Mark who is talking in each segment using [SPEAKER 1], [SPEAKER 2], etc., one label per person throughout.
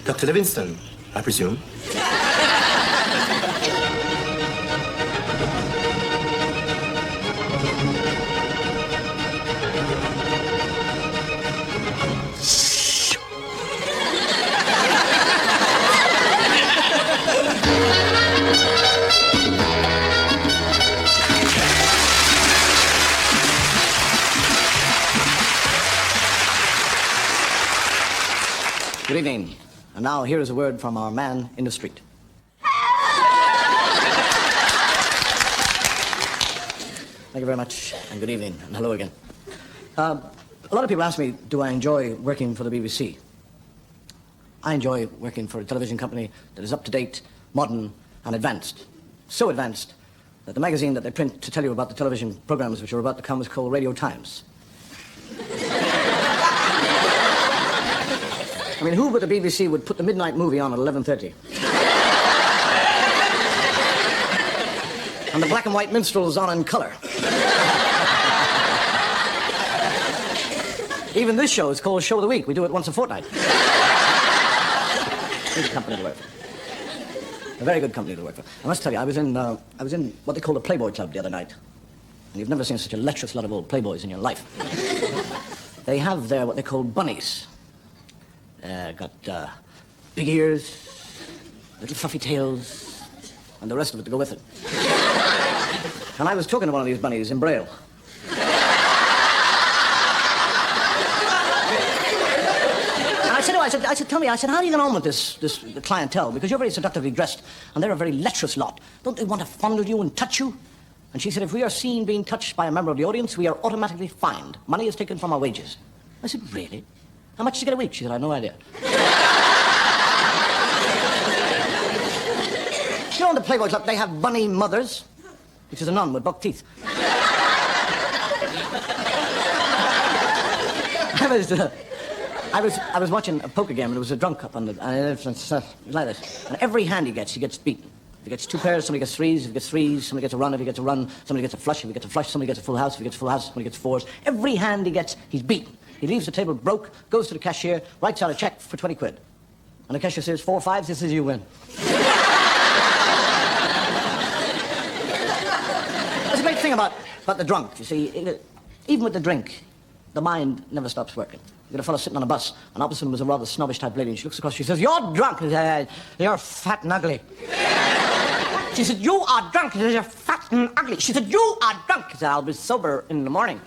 [SPEAKER 1] Dr. Livingston, I presume.
[SPEAKER 2] Good evening. And now here is a word from our man in the street. Thank you very much, and good evening, and hello again. A lot of people ask me, do I enjoy working for the BBC? I enjoy working for a television company that is up-to-date, modern, and advanced. So advanced that the magazine that they print to tell you about the television programs which are about to come is called Radio Times. I mean, who but the BBC would put the midnight movie on at 11:30? And the black and white minstrels on in colour. Even this show is called Show of the Week. We do it once a fortnight. It's a company to work for. A very good company to work for. I must tell you, I was in what they call the Playboy Club the other night. And you've never seen such a lecherous lot of old playboys in your life. They have there what they call bunnies. Got big ears, little fluffy tails, and the rest of it to go with it. And I was talking to one of these bunnies in Braille. And I said, tell me, how do you get on with this clientele? Because you're very seductively dressed, and they're a very lecherous lot. Don't they want to fondle you and touch you? And she said, if we are seen being touched by a member of the audience, we are automatically fined. Money is taken from our wages. I said, really? How much do you get a week? She said, I have no idea. You know, in the Playboy Club, they have bunny mothers, which is a nun with buck teeth. I was watching a poker game, and there was a drunk up on the... And it was like this. And every hand he gets beaten. If he gets two pairs, somebody gets threes. If he gets threes, somebody gets a run. If he gets a run, somebody gets a flush. If he gets a flush, somebody gets a full house. If he gets a full house, somebody gets fours. Every hand he gets, he's beaten. He leaves the table broke, goes to the cashier, writes out a check for 20 quid. And the cashier says, 4 5s, this is you win. That's a great thing about the drunk, you see. Even with the drink, the mind never stops working. You get a fellow sitting on a bus, and opposite him was a rather snobbish type lady, and she looks across, she says, you're drunk. He says, you're fat and ugly. She said, you are drunk. He says, you're fat and ugly. She said, you are drunk. He said, I'll be sober in the morning.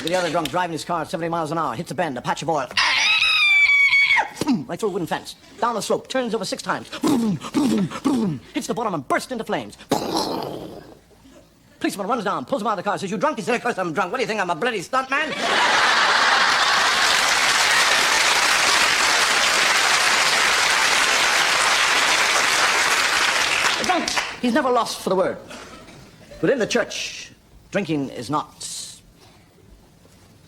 [SPEAKER 2] The other drunk driving his car at 70 miles an hour, hits a bend, a patch of oil. Right through a wooden fence. Down the slope, turns over 6 times. Hits the bottom and bursts into flames. Policeman runs down, pulls him out of the car, says, you drunk? He said, of course I'm drunk. What do you think, I'm a bloody stunt man? The drunk, he's never lost for the word. But in the church, drinking is not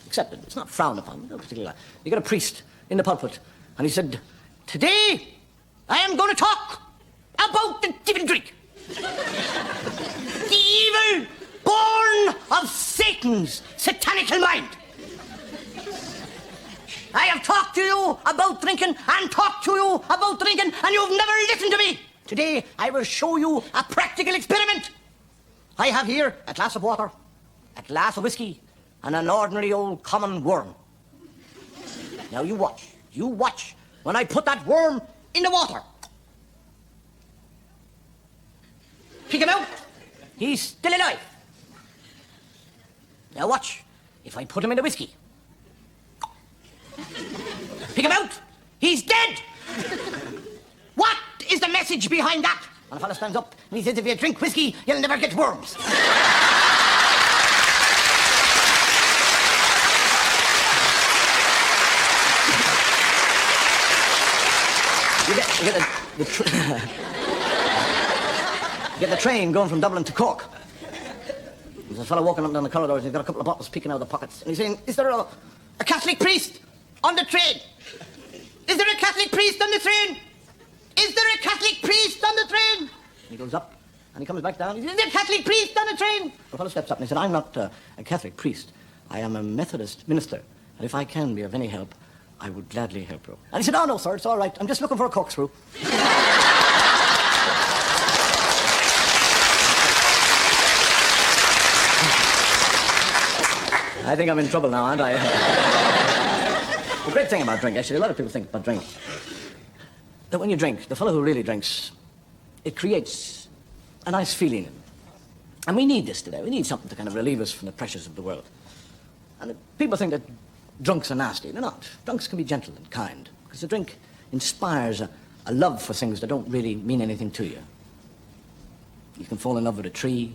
[SPEAKER 2] accepted. It's not frowned upon. No particular. You got a priest in the pulpit, and he said, today I am going to talk about the evil drink. The evil born of Satan's satanical mind. I have talked to you about drinking and talked to you about drinking, and you've never listened to me. Today I will show you a practical experiment. I have here a glass of water, a glass of whiskey, and an ordinary old common worm. Now you watch when I put that worm in the water. Pick him out, he's still alive. Now watch, if I put him in the whiskey. Pick him out, he's dead. What is the message behind that? And a fellow stands up and he says, if you drink whiskey, you'll never get worms. You get the train going from Dublin to Cork. There's a fellow walking up and down the corridors, and he's got a couple of bottles peeking out of the pockets. And he's saying, is there a Catholic priest on the train? Is there a Catholic priest on the train? Is there a Catholic priest on the train? And he goes up, and And he comes back down. He says, "There's a Catholic priest on the train." The fellow steps up and he said, "I'm not a Catholic priest. I am a Methodist minister. And if I can be of any help, I would gladly help you." And he said, "Oh, no, sir, it's all right. I'm just looking for a corkscrew." I think I'm in trouble now, aren't I? The great thing about drink, actually, a lot of people think about drink, that when you drink, the fellow who really drinks, it creates a nice feeling. And we need this today. We need something to kind of relieve us from the pressures of the world. And people think that drunks are nasty. They're not. Drunks can be gentle and kind, because the drink inspires a love for things that don't really mean anything to you. You can fall in love with a tree,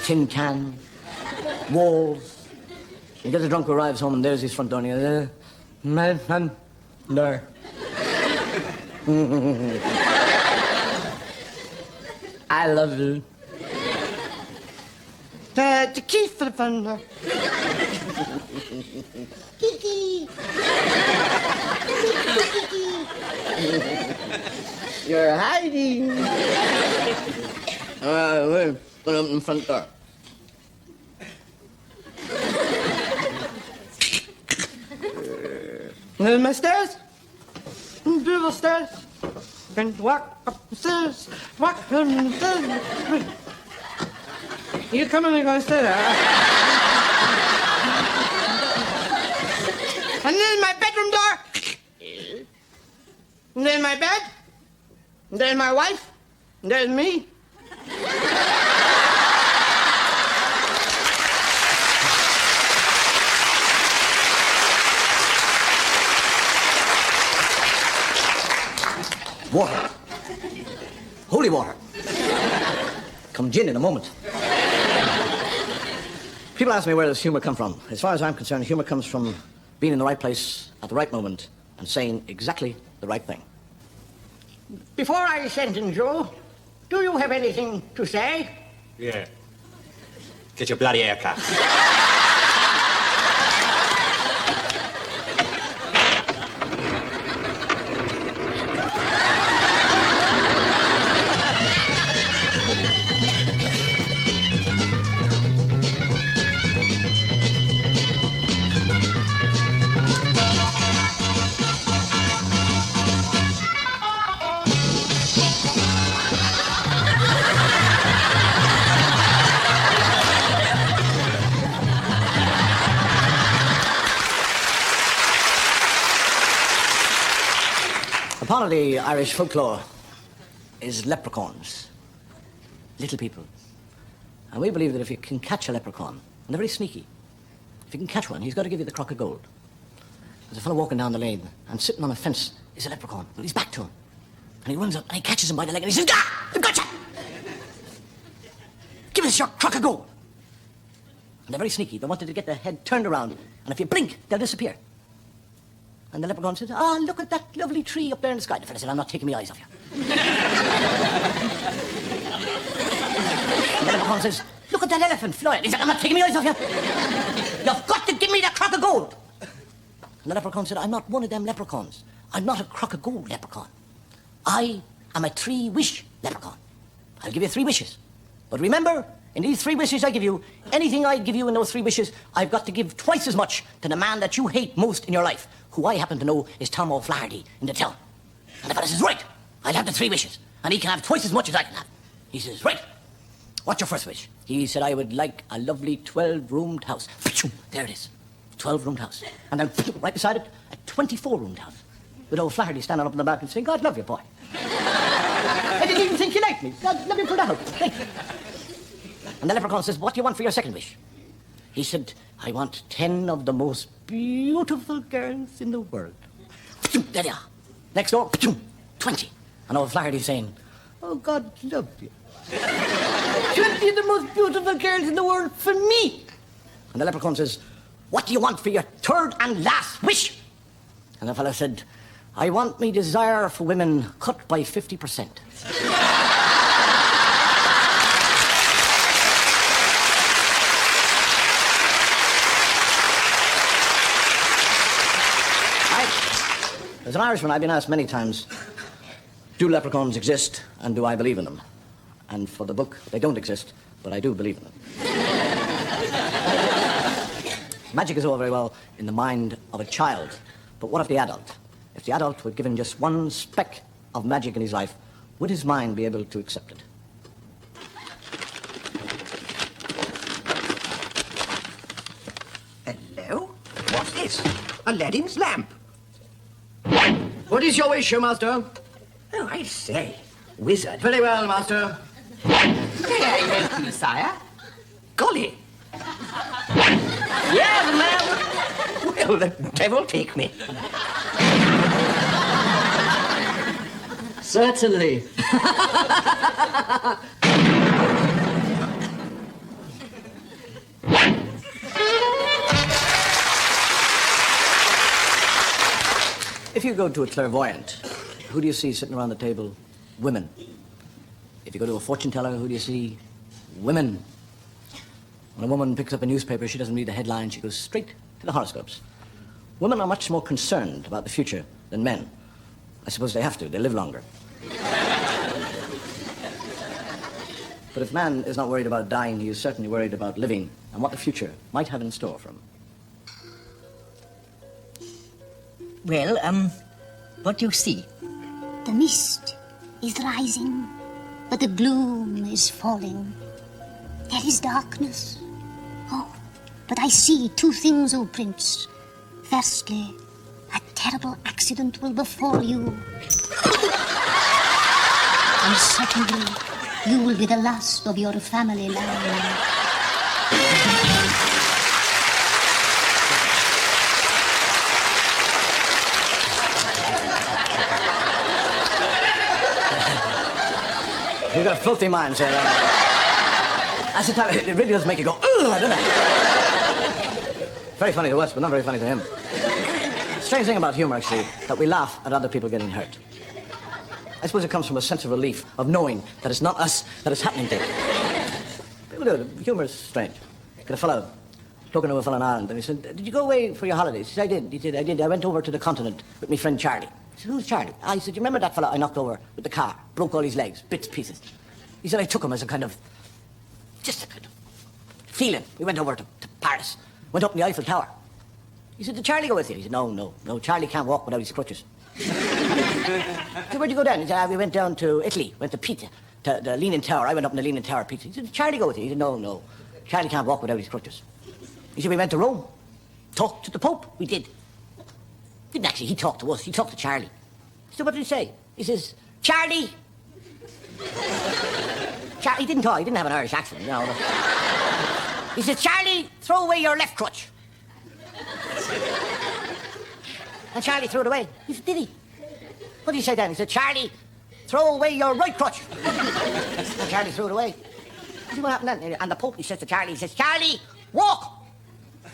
[SPEAKER 2] tin can, walls. You get a drunk who arrives home and there's his front door and he goes, "Man, there." "I love you." "The key for the front door." "Kiki." "You're hiding." We'll put up in the front door. "There's my stairs. Beautiful stairs. Can walk up the stairs. Walk up the stairs. You come in and go stay there." "And then my bedroom door. And then my bed. And then my wife. And there's me." Water. Holy water. Come gin in a moment. People ask me where does humor come from. As far as I'm concerned, humor comes from being in the right place at the right moment and saying exactly the right thing. "Before I sentence you, do you have anything to say?"
[SPEAKER 1] Yeah. Get your bloody haircut.
[SPEAKER 2] A part of the Irish folklore is leprechauns, little people. And we believe that if you can catch a leprechaun, and they're very sneaky, if you can catch one, he's got to give you the crock of gold. There's a fellow walking down the lane, and sitting on a fence is a leprechaun with his back to him. And he runs up, and he catches him by the leg, and he says, "Gah! I've got you! Give us your crock of gold." And they're very sneaky. They wanted to get their head turned around, and if you blink, they'll disappear. And the leprechaun says, "Ah, look at that lovely tree up there in the sky." The fellow said, "I'm not taking my eyes off you." And the leprechaun says, "Look at that elephant flying." He said, "I'm not taking my eyes off you. You've got to give me that crock of gold." And the leprechaun said, "I'm not one of them leprechauns. I'm not a crock of gold leprechaun. I am a 3-wish leprechaun. I'll give you 3 wishes. But remember, in these 3 wishes I give you, anything I give you in those 3 wishes, I've got to give twice as much to the man that you hate most in your life, who I happen to know is Tom O'Flaherty in the town." And the fellow says, "Right, I'll have the 3 wishes, and he can have twice as much as I can have." He says, "Right, what's your first wish?" He said, "I would like a lovely 12-roomed house." There it is, 12-roomed house. And then right beside it, a 24-roomed house, with O'Flaherty standing up in the back and saying, "God love you, boy. I didn't even think you liked me. God love you for the house. Thank you." And the leprechaun says, "What do you want for your second wish?" He said, "I want 10 of the most beautiful girls in the world." There they are. Next door, 20. And O'Flaherty's saying, "Oh, God love you. 20 of the most beautiful girls in the world for me." And the leprechaun says, "What do you want for your third and last wish?" And the fellow said, "I want me desire for women cut by 50%. As an Irishman, I've been asked many times, do leprechauns exist and do I believe in them? And for the book, they don't exist, but I do believe in them. Magic is all very well in the mind of a child, but what of the adult? If the adult were given just one speck of magic in his life, would his mind be able to accept it?
[SPEAKER 3] Hello? What's this? Aladdin's lamp.
[SPEAKER 2] What is your wish, Master?
[SPEAKER 3] Oh, I say. Wizard.
[SPEAKER 2] Very well, Master.
[SPEAKER 3] May I help you, sire? Golly.
[SPEAKER 2] Yes, ma'am.
[SPEAKER 3] Well, the devil take me.
[SPEAKER 2] Certainly. If you go to a clairvoyant, who do you see sitting around the table? Women. If you go to a fortune teller, who do you see? Women. When a woman picks up a newspaper, she doesn't read the headline, she goes straight to the horoscopes. Women are much more concerned about the future than men. I suppose they have to, they live longer. But if man is not worried about dying, he is certainly worried about living and what the future might have in store for him.
[SPEAKER 4] Well, what do you see?
[SPEAKER 5] The mist is rising, but the gloom is falling. There is darkness. Oh, but I see two things, O Prince. Firstly, a terrible accident will befall you. And secondly, you will be the last of your family line.
[SPEAKER 2] You've got a filthy mind, sir. That's the time, it really does make you go, ugh, doesn't it? Very funny to us, but not very funny to him. Strange thing about humor, actually, that we laugh at other people getting hurt. I suppose it comes from a sense of relief, of knowing that it's not us that it's happening to. People do it. Humor is strange. Got a fellow talking to a fellow in Ireland, and he said, "Did you go away for your holidays?" He said, "I did." He said, "I did. I went over to the continent with my friend Charlie." He said, "Who's Charlie?" I said, "You remember that fellow I knocked over with the car? Broke all his legs, bits, pieces." He said, "I took him as a kind of, just a kind of feeling. We went over to Paris, went up in the Eiffel Tower." He said, "Did Charlie go with you?" He said, No, Charlie can't walk without his crutches." I said, "Where'd you go down?" He said, "We went down to Italy, went to Pisa, to the Leaning Tower. I went up in the Leaning Tower, Pisa." He said, "Did Charlie go with you?" He said, No, Charlie can't walk without his crutches." He said, "We went to Rome, talked to the Pope." We did. Didn't actually, he talked to us, he talked to Charlie. So what did he say? He says, "Charlie." He didn't talk, he didn't have an Irish accent, no. He says, "Charlie, throw away your left crutch." And Charlie threw it away. He said, "Did he?" What did he say then? He said, "Charlie, throw away your right crutch." And Charlie threw it away. You see what happened then? And the Pope, he says to Charlie, he says, "Charlie, walk."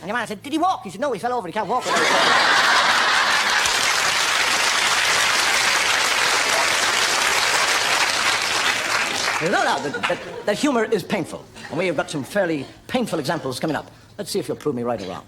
[SPEAKER 2] And the man said, "Did he walk?" He said, "No, he fell over, he can't walk." There's no doubt that humor is painful. And we have got some fairly painful examples coming up. Let's see if you'll prove me right or wrong.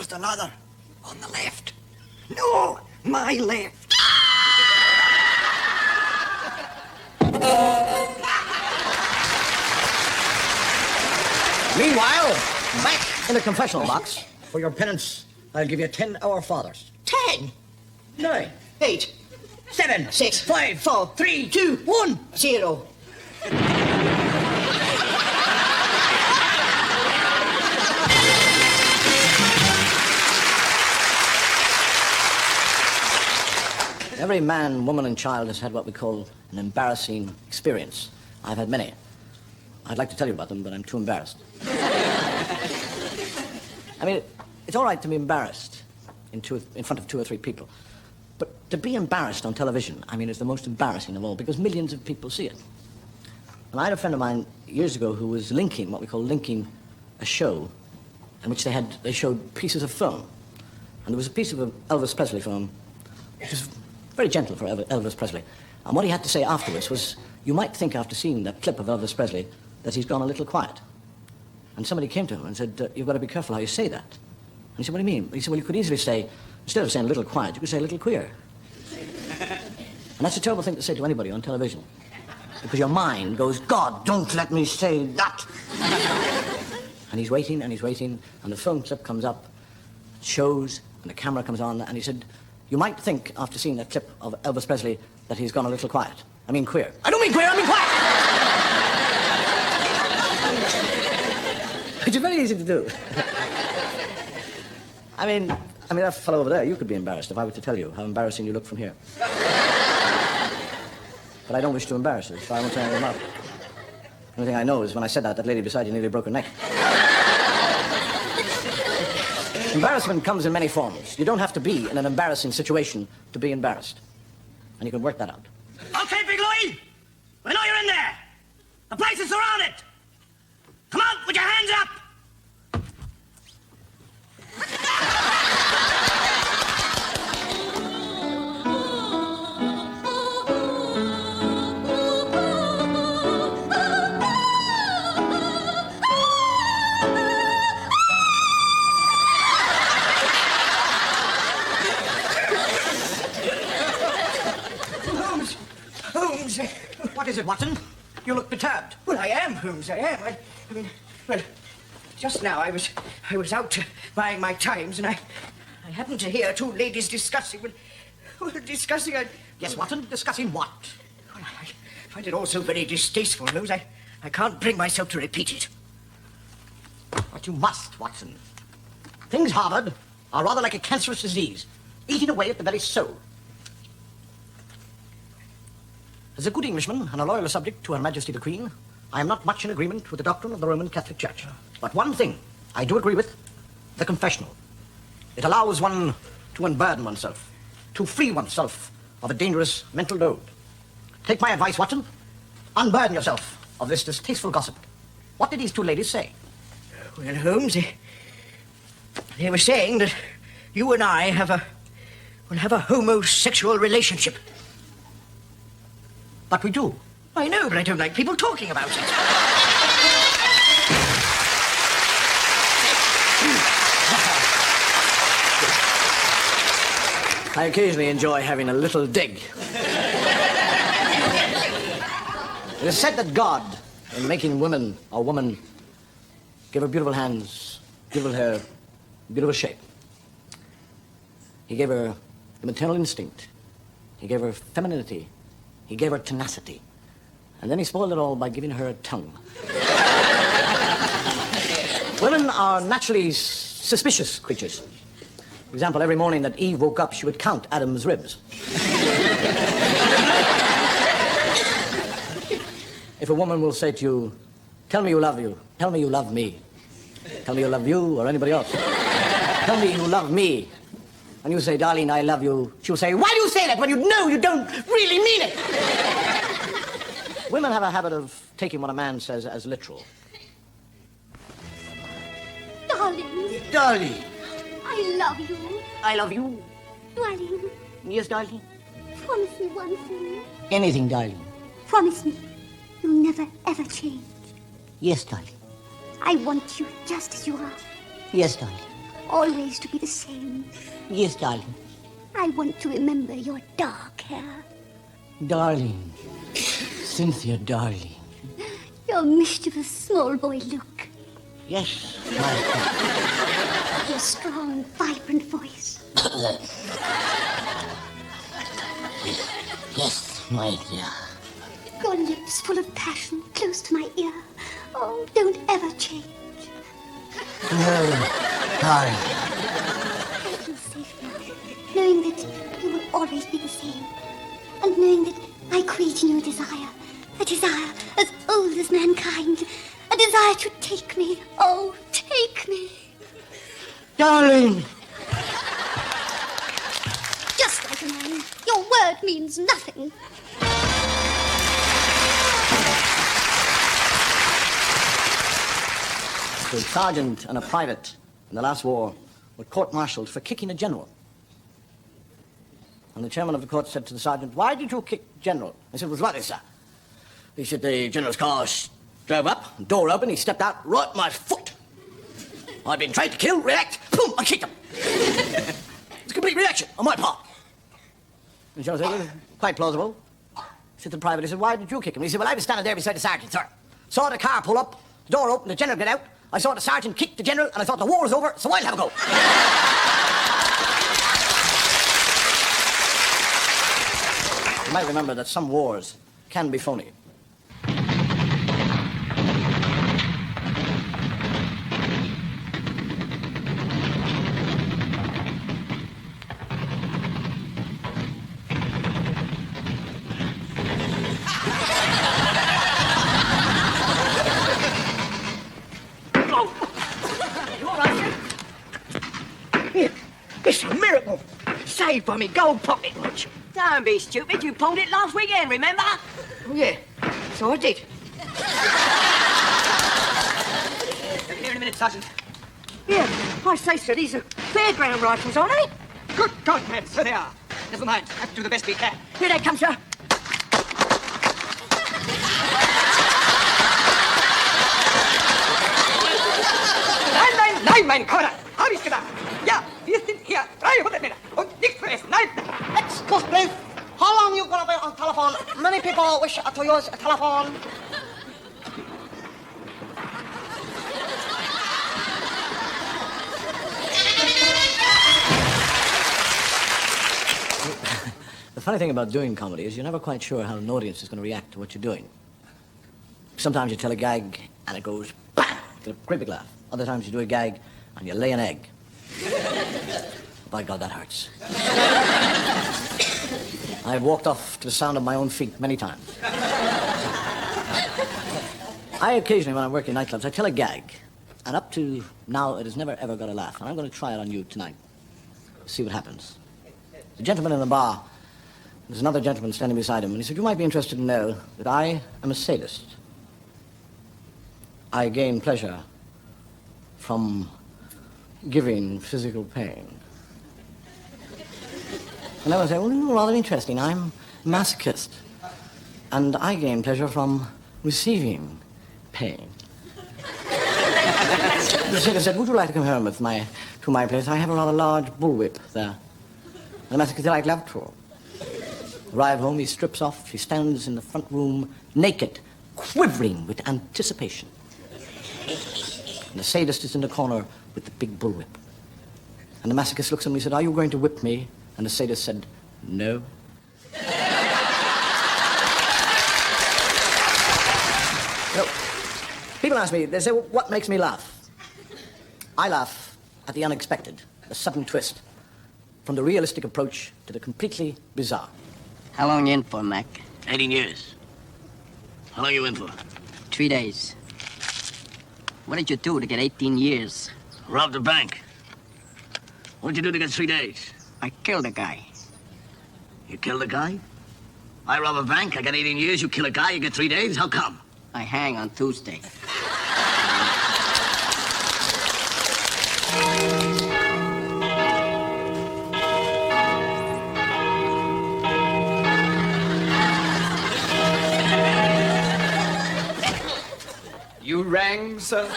[SPEAKER 2] just another. On the left. No, my left. Meanwhile, back in the confessional box, for your penance, I'll give you 10 hour fathers.
[SPEAKER 4] 10,
[SPEAKER 2] 9,
[SPEAKER 4] 8,
[SPEAKER 2] 7,
[SPEAKER 4] 6,
[SPEAKER 2] 5, 4, 3, 2, 1.
[SPEAKER 4] 0.
[SPEAKER 2] Every man, woman, and child has had what we call an embarrassing experience. I've had many. I'd like to tell you about them, but I'm too embarrassed. I mean, it's all right to be embarrassed in front of 2 or 3 people. But to be embarrassed on television, I mean, is the most embarrassing of all, because millions of people see it. And I had a friend of mine years ago who was linking, what we call linking a show, in which they showed pieces of film. And there was a piece of Elvis Presley film, which was very gentle for Elvis Presley. And what he had to say afterwards was, you might think after seeing that clip of Elvis Presley that he's gone a little quiet. And somebody came to him and said, you've got to be careful how you say that. And he said, what do you mean? He said, well, you could easily say, instead of saying a little quiet, you could say a little queer. And that's a terrible thing to say to anybody on television. Because your mind goes, God, don't let me say that. And he's waiting, and the film clip comes up, shows, and the camera comes on, and he said, you might think, after seeing that clip of Elvis Presley, that he's gone a little quiet. I mean queer. I don't mean queer, I mean quiet! Which is very easy to do. I mean, that fellow over there, you could be embarrassed if I were to tell you how embarrassing you look from here. But I don't wish to embarrass you, so I won't say anything about it. The only thing I know is when I said that, that lady beside you nearly broke her neck. Embarrassment comes in many forms. You don't have to be in an embarrassing situation to be embarrassed. And you can work that out.
[SPEAKER 6] Okay, Big Louie. We know you're in there. The place is surrounded. Come on, put your hands up.
[SPEAKER 2] Holmes, what is it, Watson? You look perturbed.
[SPEAKER 4] Well, I am, Holmes, I am. I mean, well, just now I was out buying my Times, and I happened to hear 2 ladies discussing.
[SPEAKER 2] Yes, Watson, discussing what?
[SPEAKER 4] Well, I find it all so very distasteful, Holmes. I can't bring myself to repeat it.
[SPEAKER 2] But you must, Watson. Things, Harvard, are rather like a cancerous disease, eating away at the very soul. As a good Englishman and a loyal subject to Her Majesty the Queen, I am not much in agreement with the doctrine of the Roman Catholic Church. But one thing I do agree with, the confessional. It allows one to unburden oneself, to free oneself of a dangerous mental load. Take my advice, Watson. Unburden yourself of this distasteful gossip. What did these 2 ladies say?
[SPEAKER 4] Well, Holmes, they were saying that you and I have a homosexual relationship.
[SPEAKER 2] But we do.
[SPEAKER 4] I know, but I don't like people talking about it.
[SPEAKER 2] I occasionally enjoy having a little dig. It is said that God, in making woman or woman, gave her beautiful hands, beautiful hair, beautiful shape. He gave her the maternal instinct. He gave her femininity. He gave her tenacity. And then he spoiled it all by giving her a tongue. Women are naturally suspicious creatures. For example, every morning that Eve woke up, she would count Adam's ribs. If a woman will say to you, tell me you love me, tell me you love you or anybody else, tell me you love me, and you say, darling, I love you, she'll say, why do you say that when you know you don't really mean it? Women have a habit of taking what a man says as literal.
[SPEAKER 5] Darling,
[SPEAKER 2] Darling,
[SPEAKER 5] I love you.
[SPEAKER 2] I love you.
[SPEAKER 5] Darling,
[SPEAKER 2] Yes, darling.
[SPEAKER 5] promise me one thing.
[SPEAKER 2] Anything, darling.
[SPEAKER 5] Promise me you'll never, ever change.
[SPEAKER 2] Yes, darling.
[SPEAKER 5] I want you just as you are.
[SPEAKER 2] Yes, darling.
[SPEAKER 5] always to be the same.
[SPEAKER 2] Yes, darling.
[SPEAKER 5] I want to remember your dark hair,
[SPEAKER 2] Darling. Cynthia, darling.
[SPEAKER 5] your mischievous small boy look,
[SPEAKER 2] Yes,
[SPEAKER 5] your strong, vibrant voice.
[SPEAKER 2] Yes, my dear.
[SPEAKER 5] Your lips full of passion, close to my ear. Oh, don't ever change.
[SPEAKER 2] No, darling.
[SPEAKER 5] I feel safe now, knowing that you will always be the same. And knowing that I create in you a desire as old as mankind. A desire to take me. Oh, take me.
[SPEAKER 2] Darling!
[SPEAKER 5] Just like a man. Your word means nothing.
[SPEAKER 2] A sergeant and a private in the last war were court-martialed for kicking a general. And the chairman of the court said to the sergeant, "Why did you kick General?" He said, "It was right, sir." He said, "The general's car drove up, door open, he stepped out, right at my foot. I'd been trained to kill, react, boom, I kicked him." It's a complete reaction on my part. And the general said, "Well, quite plausible." He said to the private, he said, "Why did you kick him?" He said, "Well, I was standing there beside the sergeant, sir. Saw the car pull up, the door open, the general get out. I saw the sergeant kick the general, and I thought the war was over, so I'll have a go." You might remember that some wars can be phony.
[SPEAKER 4] It's a miracle. Saved by me gold pocket watch.
[SPEAKER 3] Don't be stupid. You pawned it last weekend, remember?
[SPEAKER 4] Oh, yeah. So I did.
[SPEAKER 3] Here in a minute, Sergeant.
[SPEAKER 4] Yeah, I say, sir, these are fairground rifles, aren't they?
[SPEAKER 3] Good God, man, so they are. Never mind. Have to do the best we can.
[SPEAKER 4] Here they come, sir.
[SPEAKER 3] Nein, mein Körner. Hab ich gedacht. Ja, wir sind hier 300 Meter und nichts zu essen. Nein.
[SPEAKER 2] Excuse me. How long you gonna be on telephone? Many people wish to use a telephone. The funny thing about doing comedy is you're never quite sure how an audience is going to react to what you're doing. Sometimes you tell a gag and it goes bang, you get a great big laugh. Other times you do a gag and you lay an egg. By God, that hurts. I've walked off to the sound of my own feet many times. I occasionally, when I'm working in nightclubs, I tell a gag. And up to now, it has never, ever got a laugh. And I'm going to try it on you tonight. See what happens. The gentleman in the bar, there's another gentleman standing beside him, and he said, "You might be interested to know that I am a sadist. I gain pleasure from giving physical pain." And I would say, "Well, rather interesting. I'm a masochist. And I gain pleasure from receiving pain." The sailor said, "Would you like to come home with to my place? I have a rather large bullwhip there." And the masochist said, "I'd love to." Arrive home, he strips off, he stands in the front room, naked, quivering with anticipation. And the sadist is in the corner with the big bullwhip. And the masochist looks at him and he said, "Are you going to whip me?" And the sadist said, "No." You know, people ask me, they say, "Well, what makes me laugh?" I laugh at the unexpected, the sudden twist, from the realistic approach to the completely bizarre.
[SPEAKER 7] How long you in for, Mac?
[SPEAKER 6] 18 years. How long you in for?
[SPEAKER 7] 3 days. What did you do to get 18 years?
[SPEAKER 6] Robbed a bank. What'd you do to get 3 days?
[SPEAKER 7] I killed a guy.
[SPEAKER 6] You killed a guy? I rob a bank, I get 18 years, you kill a guy, you get 3 days? How come?
[SPEAKER 7] I hang on Tuesday.
[SPEAKER 8] You rang, sir?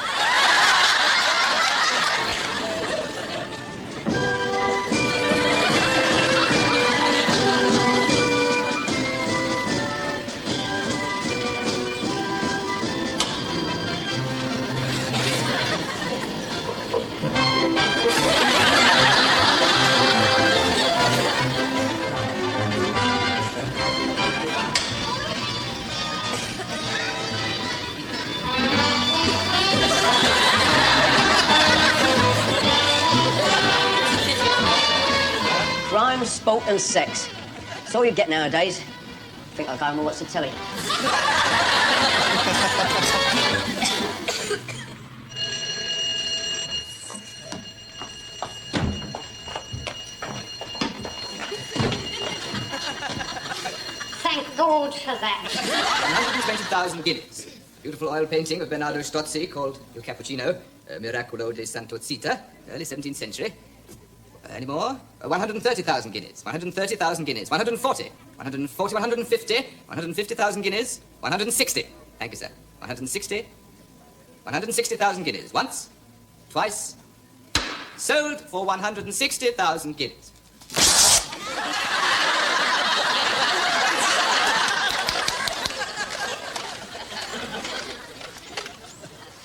[SPEAKER 7] sport and sex. That's all you get nowadays. Think I go and watch the telly.
[SPEAKER 5] Thank God for that.
[SPEAKER 8] 120,000 guineas. Beautiful oil painting of Bernardo Strozzi called Il Cappuccino, Miracolo di Santo Zita, early 17th century. Any more? 130,000 guineas. 130,000 guineas. 140. 140, 150. 150,000 guineas. 160. Thank you, sir. 160. 160,000 guineas. Once. Twice. Sold for 160,000 guineas.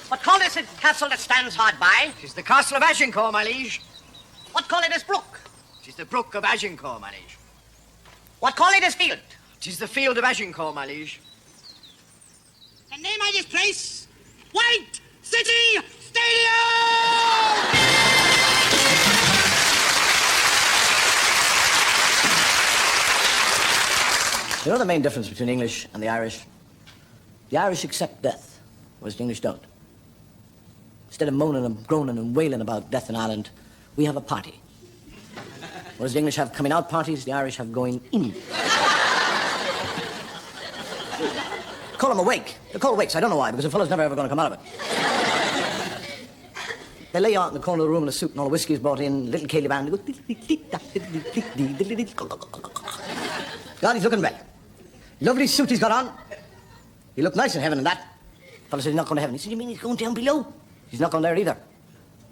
[SPEAKER 6] What call is it castle that stands hard by?
[SPEAKER 4] Tis the castle of Agincourt, my liege.
[SPEAKER 6] What call it is brook?
[SPEAKER 4] Tis the brook of Agincourt, my liege.
[SPEAKER 6] What call it is field?
[SPEAKER 4] Tis the field of Agincourt, my liege.
[SPEAKER 6] The name of this place? White City Stadium!
[SPEAKER 2] You know the main difference between English and the Irish? The Irish accept death, whereas the English don't. Instead of moaning and groaning and wailing about death in Ireland, we have a party. Whereas the English have coming out parties, the Irish have going in. Call them a wake. They're called wakes. I don't know why, because the fellow's never ever going to come out of it. They lay out in the corner of the room in a suit and all the whiskey's brought in, little Cayley band. God, he's looking well. Lovely suit he's got on. He looked nice in heaven and that. The fellow said he's not going to heaven. He said, you mean he's going down below? He's not going there either.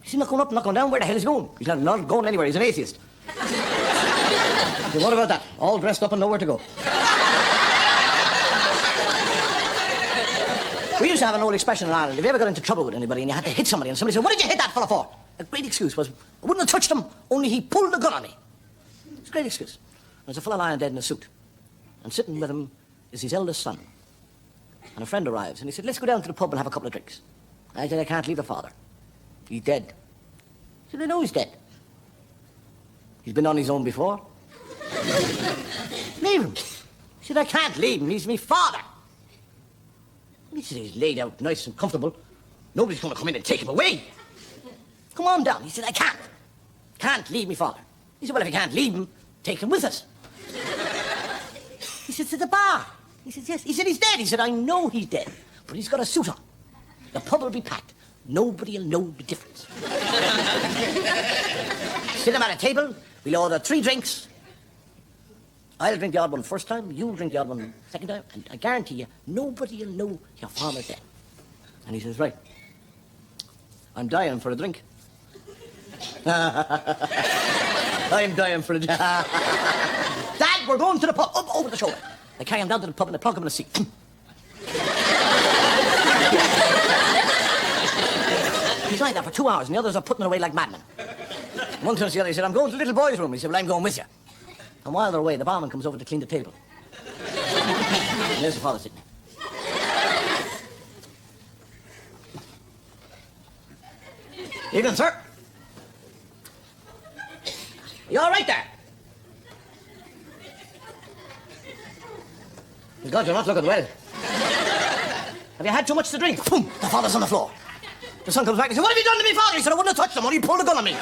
[SPEAKER 2] He's not going up, not going down. Where the hell is he going? He's not going anywhere. He's an atheist. So what about that? All dressed up and nowhere to go. We used to have an old expression in Ireland. If you ever got into trouble with anybody and you had to hit somebody and somebody said, what did you hit that fella for? A great excuse was, I wouldn't have touched him, only he pulled the gun on me. It's a great excuse. There's a fella lying dead in a suit. And sitting with him is his eldest son. And a friend arrives and he said, let's go down to the pub and have a couple of drinks. I said, I can't leave the father. He's dead. He said, I know he's dead. He's been on his own before. Leave him. He said, I can't leave him. He's my father. He said, he's laid out nice and comfortable. Nobody's going to come in and take him away. Come on down. He said, I can't. Can't leave me father. He said, well, if you can't leave him, take him with us. He said, to the bar. He said, yes. He said, he's dead. He said, I know he's dead, but he's got a suit on. The pub will be packed. Nobody'll know the difference. Sit him at a table. We'll order 3 drinks. I'll drink the odd one first time, you'll drink the odd one second time, and I guarantee you, nobody'll know your father's dead. And he says, right, I'm dying for a drink. I'm dying for a drink. Dad, we're going to the pub. Up over the shoulder. They carry him down to the pub and they plonk him in a seat. He's like that for 2 hours, and the others are putting away like madmen. One turns to the other, he said, I'm going to the little boy's room. He said, well, I'm going with you. And while they're away, the barman comes over to clean the table. And there's the father sitting. Evening, sir. You all right there? God, you're not looking well. Have you had too much to drink? Boom! The father's on the floor. The son comes back and says, what have you done to me, father? He said, I wouldn't have touched him, only he pulled a gun on me.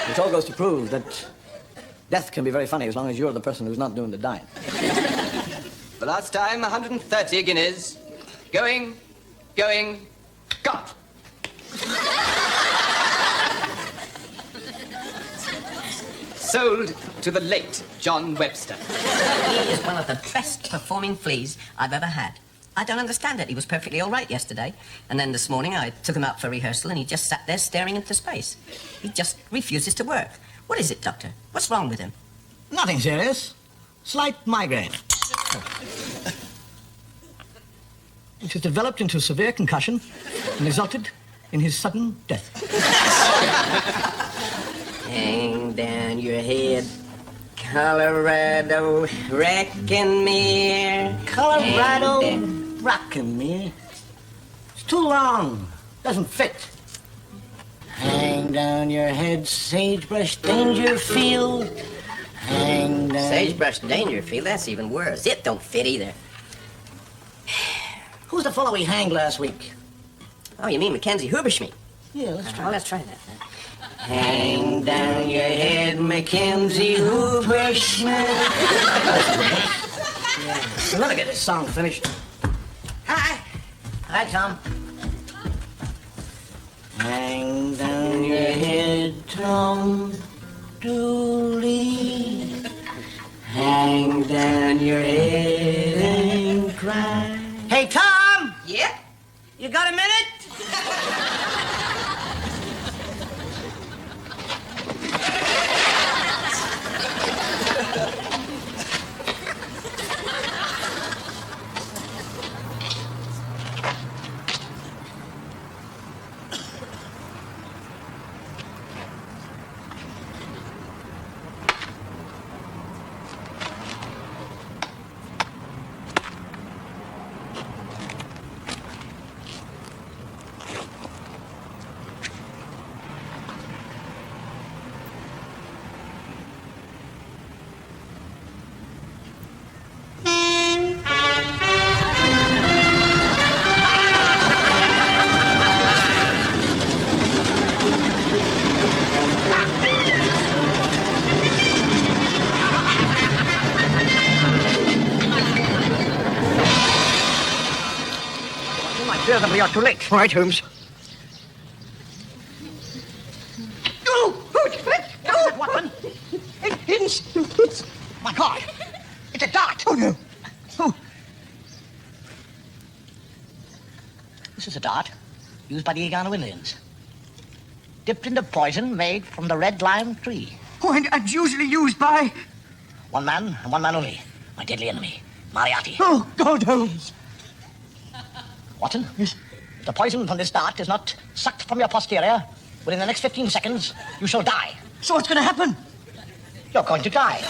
[SPEAKER 2] It all goes to prove that death can be very funny as long as you're the person who's not doing the dying.
[SPEAKER 8] The last time, 130 guineas. Going, got. Sold to the late John Webster.
[SPEAKER 7] He is one of the best performing fleas I've ever had. I don't understand it. He was perfectly all right yesterday. And then this morning I took him out for rehearsal and he just sat there staring into space. He just refuses to work. What is it, Doctor? What's wrong with him?
[SPEAKER 2] Nothing serious. Slight migraine. It has developed into severe concussion and resulted in his sudden death.
[SPEAKER 7] Hang down your head. Colorado, reckon me.
[SPEAKER 2] Colorado, rockin' me. It's too long. Doesn't fit. Hang down your head, sagebrush Dangerfield. Hang down...
[SPEAKER 7] Sagebrush Dangerfield, that's even worse. It don't fit either.
[SPEAKER 2] Who's the fellow we hanged last week?
[SPEAKER 7] Oh, you mean Mackenzie Huberschmidt?
[SPEAKER 2] Yeah, let's try.
[SPEAKER 7] Well, let's try that.
[SPEAKER 2] Hang down your head, Mackenzie Huberschmidt. Let me get this song finished. Hi. Hi, Tom. Hang down your head, Tom Dooley. Hang down your head and cry. Hey, Tom!
[SPEAKER 7] Yeah?
[SPEAKER 2] You got a minute?
[SPEAKER 4] Fear that we are too late. All right, Holmes. Oh, that weapon. It's... My God. It's a dart. Oh, no. Oh.
[SPEAKER 2] This is a dart used by the Egano Indians. Dipped into poison made from the red lime tree.
[SPEAKER 4] Oh, and usually used by...
[SPEAKER 2] One man and one man only. My deadly enemy, Moriarty.
[SPEAKER 4] Oh, God, Holmes.
[SPEAKER 2] Watson, yes. If the poison from this dart is not sucked from your posterior, within the next 15 seconds, you shall die.
[SPEAKER 4] So what's going to happen?
[SPEAKER 2] You're going to die.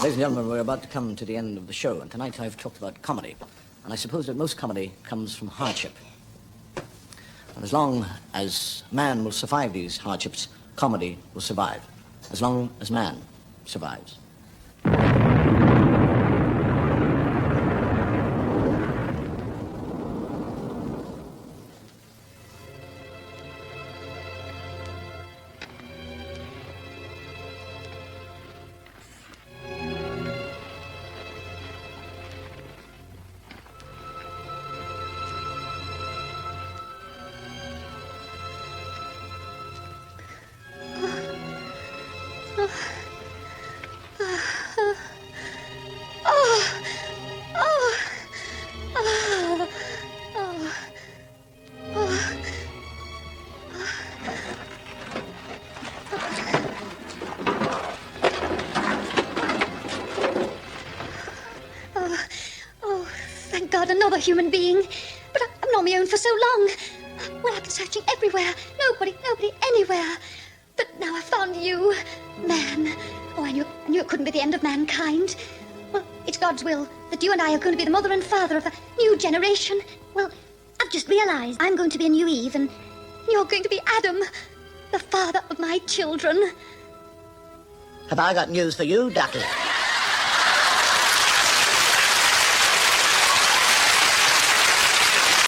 [SPEAKER 2] Ladies and gentlemen, we're about to come to the end of the show, and tonight I've talked about comedy. And I suppose that most comedy comes from hardship. And as long as man will survive these hardships, comedy will survive. As long as man survives.
[SPEAKER 5] Another human being. But I'm not my own for so long. Well, I've been searching everywhere. Nobody, anywhere. But now I found you, man. Oh, I knew it couldn't be the end of mankind. Well, it's God's will that you and I are going to be the mother and father of a new generation. Well, I've just realized I'm going to be a new Eve, and you're going to be Adam, the father of my children.
[SPEAKER 2] Have I got news for you, Ducky?